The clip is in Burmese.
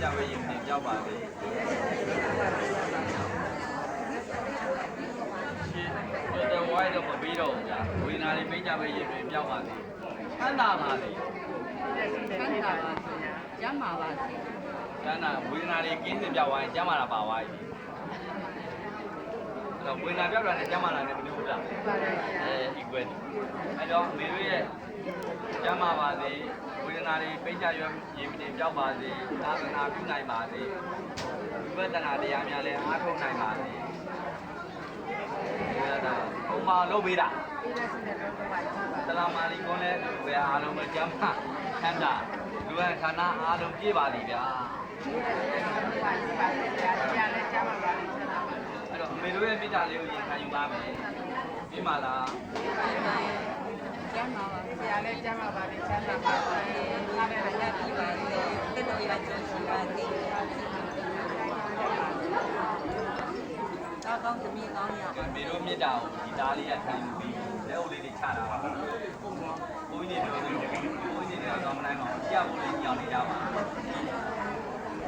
ကြဝေးရင်ပြင်ပြောက်ပါစေရှင်တို့ဝိုင်းတော့မပြီးတော့ဘူးဗျာဝေဒနာတွေပိတ်ကြဝေးရင်ပြင်ပြောက်ပါစေခန္ဓာပါလေခန္ဓာပါကျမ်းမာပါစေခန္ဓာဝေဒနာတွေကင်းစင်ပြောက်သွားရင်ကျမ်းမာတာပါသွားပြီအဲ့တော့ဝေဒနာပြောက်တာနဲ့ကျမ်းမာတာနဲ့ဘယ်လိုလဲequal အဲ့တော့မေတို့ရဲ့ကျမ်းမာပါစေဝေဒနာတွေပိတ်ချရွယ်ရင်ပြင်ပြောက်ပါစေသာသနာပြုနိုင်ပါစေဝိပဿနာတရားများလည်းအားထုတ်နိုင်ပါစေဒါဘုံမှာလုပ်ပေးတာသလာမာလီကောလည်းဘယ်အားလုံးပဲကျမ်းမာခန္ဓာလူရဲ့ခန္ဓာအားလုံးပြည့်ပါသည်ဗျာအဲ့တော့မေတို့ရဲ့မေတ္တာလေးကိုရင်ခံယူပါမယ်ပြီးမှလားကျမ်းမာပါဆရာလည်းကျမ်းမာပါပြီချမ်းသာပါပါအားလည်းရည်ပါစေတက်တော်ရကျိုးရှိပါစေကောင်းသမီးကောင်းရမေတို့မေတ္တာကိုဒီသားလေးကခံယူပြီးလက်အုပ်လေးတွေချတာပါဘုန်းကြီးတွေတို့ကောင်းမနိုင်ပါဘူးကြောက်ဖို့လေးညောင်းနေကြပါ